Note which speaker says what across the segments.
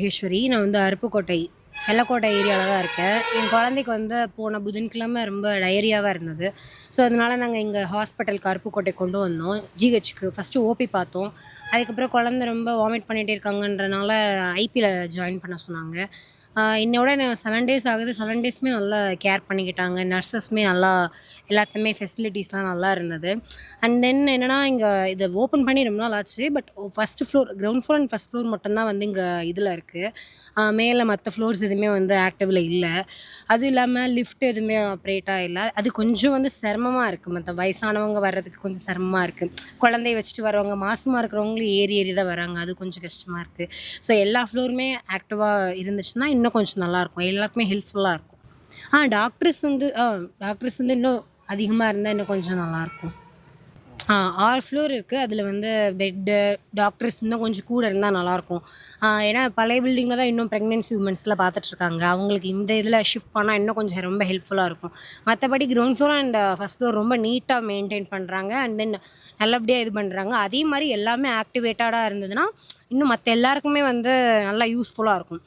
Speaker 1: ராஜராஜேஸ்வரி. நான் வந்து அருப்புக்கோட்டை, வெள்ளக்கோட்டை ஏரியாவில் தான் இருக்கேன். என் குழந்தைக்கு வந்து போன புதன்கிழமை ரொம்ப டயரியாவாக இருந்தது. ஸோ அதனால நாங்கள் இங்கே ஹாஸ்பிட்டலுக்கு அருப்புக்கோட்டை கொண்டு வந்தோம். ஜிஹெச்சுக்கு ஃபஸ்ட்டு ஓபி பார்த்தோம். அதுக்கப்புறம் குழந்தை ரொம்ப வாமிட் பண்ணிகிட்டே இருக்காங்கன்றனால ஐபியில் ஜாயின் பண்ண சொன்னாங்க. இன்னையோட நான் 7 டேஸ் ஆகுது. 7 டேஸுமே நல்லா கேர் பண்ணிக்கிட்டாங்க. நர்ஸஸுமே நல்லா எல்லாத்துக்குமே ஃபெசிலிட்டிஸ்லாம் நல்லா இருந்தது. அண்ட் தென் என்னன்னா, இங்கே இதை ஓப்பன் பண்ணி ரொம்ப நாள் ஆச்சு. But first floor, ground floor and first floor மட்டும் தான் வந்து இங்கே இதில் இருக்குது. மேலே மற்ற ஃப்ளோர்ஸ் எதுவுமே வந்து ஆக்டிவில் இல்லை. அதுவும் இல்லாமல் லிஃப்ட் எதுவுமே ஆப்ரேட்டாக இல்லை. அது கொஞ்சம் வந்து சிரமமாக இருக்குது. மற்ற வயசானவங்க வர்றதுக்கு கொஞ்சம் சிரமமாக இருக்குது. குழந்தைய வச்சுட்டு வரவங்க, மாசமாக இருக்கிறவங்களும் ஏறி ஏறி தான் வராங்க. அது கொஞ்சம் கஷ்டமாக இருக்குது. ஸோ எல்லா ஃப்ளோருமே ஆக்டிவாக இருந்துச்சுன்னா இன்னும் கொஞ்சம் நல்லாயிருக்கும். எல்லாருக்குமே ஹெல்ப்ஃபுல்லாக இருக்கும். டாக்டர்ஸ் வந்து இன்னும் அதிகமாக இருந்தால் இன்னும் கொஞ்சம் நல்லாயிருக்கும். 6 ஃப்ளோர் இருக்குது. அதில் வந்து பெட்டு, டாக்டர்ஸ் இன்னும் கொஞ்சம் கூட இருந்தால் நல்லாயிருக்கும். ஏன்னா பழைய பில்டிங்கில் தான் இன்னும் ப்ரெக்னென்சி உமன்ஸ்லாம் பார்த்துட்ருக்காங்க. அவங்களுக்கு இந்த இதில் ஷிஃப்ட் பண்ணால் இன்னும் கொஞ்சம் ரொம்ப ஹெல்ப்ஃபுல்லாக இருக்கும். மற்றபடி ground floor and first floor ரொம்ப நீட்டாக மெயின்டைன் பண்ணுறாங்க. அண்ட் தென் நல்லபடியாக இது பண்ணுறாங்க. அதே மாதிரி எல்லாமே ஆக்டிவேட்டடாக இருந்ததுன்னா இன்னும் மற்ற எல்லாருக்குமே வந்து நல்லா யூஸ்ஃபுல்லாக இருக்கும்.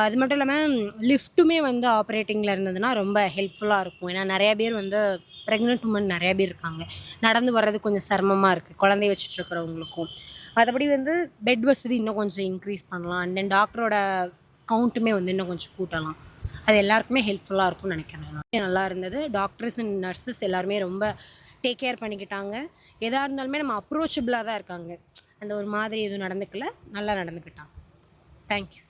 Speaker 1: அது மட்டும் இல்லாமல் லிஃப்ட்டுமே வந்து ஆப்ரேட்டிங்கில் இருந்ததுன்னா ரொம்ப ஹெல்ப்ஃபுல்லாக இருக்கும். ஏன்னா நிறையா பேர் வந்து ப்ரெக்னென்ட் உமன் நிறையா பேர் இருக்காங்க. நடந்து வர்றது கொஞ்சம் சிரமமாக இருக்குது குழந்தைய வச்சுட்டு இருக்கிறவங்களுக்கும். மற்றபடி வந்து பெட் வசதி இன்னும் கொஞ்சம் இன்க்ரீஸ் பண்ணலாம். அண்ட் தென் டாக்டரோட கவுண்ட்டுமே வந்து இன்னும் கொஞ்சம் கூட்டலாம். அது எல்லாருக்குமே ஹெல்ப்ஃபுல்லாக இருக்கும்னு நினைக்கிறேன் நான். நல்லா இருந்தது. டாக்டர்ஸ் அண்ட் நர்ஸஸ் எல்லாருமே ரொம்ப டேக் கேர் பண்ணிக்கிட்டாங்க. எதாக இருந்தாலுமே நம்ம அப்ரோச்சபிளாக தான் இருக்காங்க. அந்த ஒரு மாதிரி எதுவும் நடந்துக்கல, நல்லா நடந்துக்கிட்டாங்க. தேங்க்யூ.